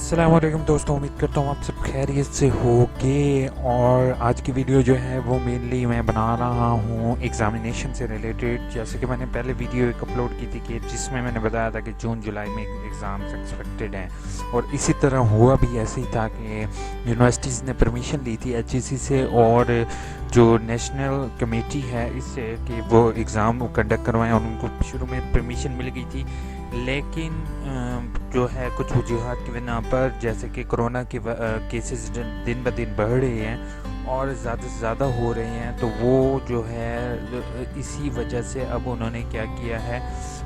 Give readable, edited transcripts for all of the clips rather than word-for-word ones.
अस्सलामुअलैकुम दोस्तों, उम्मीद करता हूँ आप सब खैरियत से होगे। और आज की वीडियो जो है वो मेनली मैं बना रहा हूँ एग्ज़ामिनेशन से रिलेटेड। जैसे कि मैंने पहले वीडियो एक अपलोड की थी कि जिसमें मैंने बताया था कि जून जुलाई में एग्ज़ाम्स एक्सपेक्टेड हैं, और इसी तरह हुआ भी ऐसे ही था कि यूनिवर्सिटीज़ ने परमिशन ली थी HEC से और जो नेशनल कमेटी है इससे कि वो एग्ज़ाम कंडक्ट करवाएं, और उनको शुरू में परमिशन मिल गई थी। लेकिन जो है कुछ वजूहात की बिना पर, जैसे कि कोरोना के केसेस दिन ब दिन बढ़ रहे हैं और ज़्यादा से ज़्यादा हो रहे हैं, तो वो जो है इसी वजह से अब उन्होंने क्या किया है,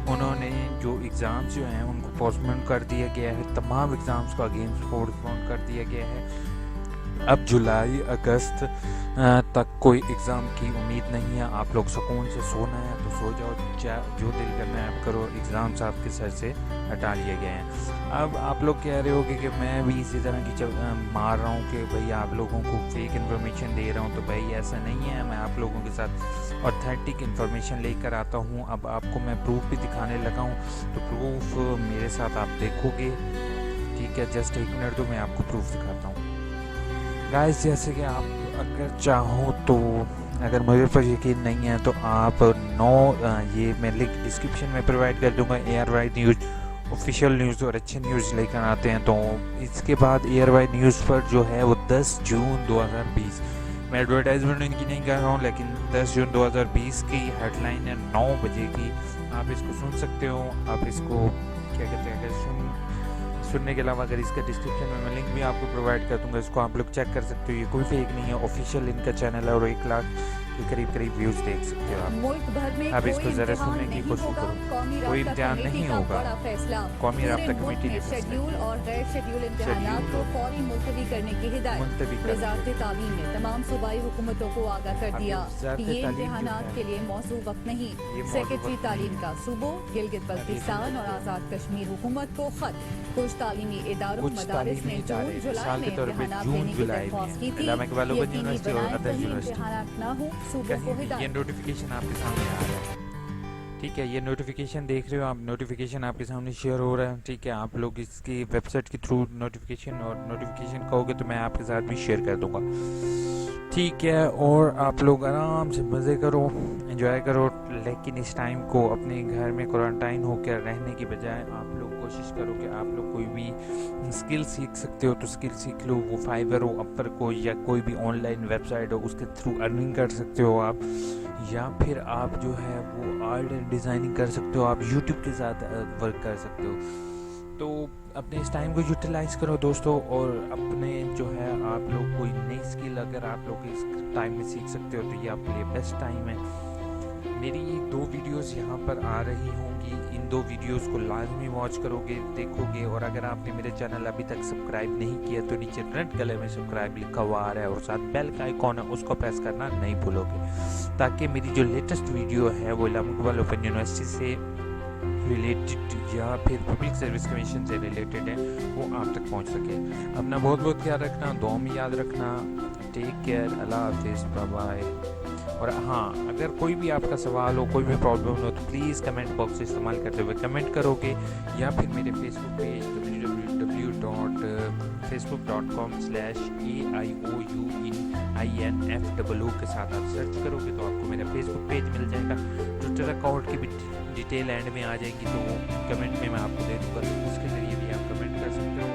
उन्होंने जो एग्ज़ाम्स जो हैं उनको पोस्टपोन कर दिया गया है। तमाम एग्ज़ाम्स को अगेन पोस्टपोन कर दिया गया है। अब जुलाई अगस्त तक कोई एग्ज़ाम की उम्मीद नहीं है। आप लोग सुकून से सोना है तो सो जाओ, जो दिल करना है आप करो। एग्ज़ाम्स आपके सर से हटा लिए गए हैं। अब आप लोग कह रहे होगे कि मैं भी इसी तरह की मार रहा हूँ कि भाई आप लोगों को फेक इन्फॉर्मेशन दे रहा हूँ, तो भाई ऐसा नहीं है। मैं आप लोगों के साथ ऑथेंटिक इन्फॉर्मेशन लेकर आता हूँ। अब आपको मैं प्रूफ भी दिखाने लगा हूँ, तो प्रूफ मेरे साथ आप देखोगे, ठीक है। जस्ट एक मिनट दो, मैं आपको प्रूफ दिखाता हूँ गाइस। जैसे कि आप अगर चाहो तो, अगर मुझे पर यकीन नहीं है तो आप ये मैं लिंक डिस्क्रिप्शन में प्रोवाइड कर दूंगा। ARY न्यूज़ ऑफिशियल न्यूज़ और अच्छे न्यूज़ लेकर आते हैं। तो इसके बाद ARY न्यूज़ पर जो है वो 10 जून 2020, मैं एडवर्टाइजमेंट इनकी नहीं कर रहा हूँ, लेकिन 10 जून 2020 की हेडलाइन है 9 बजे की। आप इसको सुन सकते हो। आप इसको क्या कहते हैं, सुनने के अलावा अगर इसका डिस्क्रिप्शन में मैं लिंक भी आपको प्रोवाइड कर दूंगा, इसको आप लोग चेक कर सकते हो। ये कोई फेक नहीं है, ऑफिशियल इनका चैनल है और 1 लाख के करीब व्यूज देख सकते हो आप। मुल्क भर में अब इसको ज़रा सुनने की कोशिश करो। कोई इम्तिहान नहीं होगा। कौमी राब्ता कमेटी ने शेड्यूल और गैर शेड्यूल इम्तिहानात को फौरी मुलतवी करने की हिदायत। वज़ारत तालीम ने तमाम सूबाई हुकूमतों को आगाह कर दिया कि ये इम्तिहानात के लिए मौजूद वक्त नहीं। सेक्रेटरी तालीम का सूबों गिलगित बल्तिस्तान और आज़ाद कश्मीर हुकूमत को खत। कुछ तालीमी इदारों मदारिस ने जून जुलाई में इम्तिहानात देने की दरख्वास्त की थी। यकीनी बनाएं कहीं इम्तिहानात न हो। ये नोटिफिकेशन आपके सामने आ रहा है, ठीक है। ये नोटिफिकेशन देख रहे हो आप, नोटिफिकेशन आपके सामने शेयर हो रहा है, ठीक है। आप लोग इसकी वेबसाइट के थ्रू नोटिफिकेशन कहोगे तो मैं आपके साथ भी शेयर कर दूंगा, ठीक है। और आप लोग आराम से मज़े करो, एंजॉय करो। लेकिन इस टाइम को अपने घर में क्वारंटाइन होकर रहने की बजाय आप लोग कोशिश करो कि आप लोग कोई भी स्किल सीख सकते हो तो स्किल सीख लो। वो फाइवर हो, अपर को, या कोई भी ऑनलाइन वेबसाइट हो, उसके थ्रू अर्निंग कर सकते हो आप। या फिर आप जो है वो आर्ट एंड डिज़ाइनिंग कर सकते हो, आप यूट्यूब के साथ वर्क कर सकते हो। तो अपने इस टाइम को यूटिलाइज करो दोस्तों। और अपने जो है आप लोग कोई नई स्किल अगर आप लोग इस टाइम में सीख सकते हो तो ये आपके लिए बेस्ट टाइम है। मेरी 2 वीडियोस यहाँ पर आ रही होंगी, इन 2 वीडियोस को लाजमी वॉच करोगे, देखोगे। और अगर आपने मेरे चैनल अभी तक सब्सक्राइब नहीं किया तो नीचे रेड कलर में सब्सक्राइब लिखा हुआ आ रहा है और साथ बेल का आइकॉन है, उसको प्रेस करना नहीं भूलोगे, ताकि मेरी जो लेटेस्ट वीडियो है वो इस्लामाबाद ओपन यूनिवर्सिटी से रिलेटेड या फिर पब्लिक सर्विस कमीशन से रिलेटेड है वो आप तक पहुंच सके। अपना बहुत बहुत ख्याल रखना, दुआ में याद रखना। टेक केयर, अल्लाह हाफिज़, बाय बाय। और हाँ, अगर कोई भी आपका सवाल हो, कोई भी प्रॉब्लम हो तो प्लीज़ कमेंट बॉक्स इस्तेमाल करते हुए कमेंट करोगे, या फिर मेरे फेसबुक पेज www.facebook.com/AIOUININFOO के साथ आप सर्च करोगे तो आपको मेरा फेसबुक पेज मिल जाएगा। ट्विटर अकाउंट की भी डिटेल एंड में आ जाएगी, तो कमेंट में मैं आपको दे दूँगा, तो उसके ज़रिए भी आप कमेंट कर सकते हो।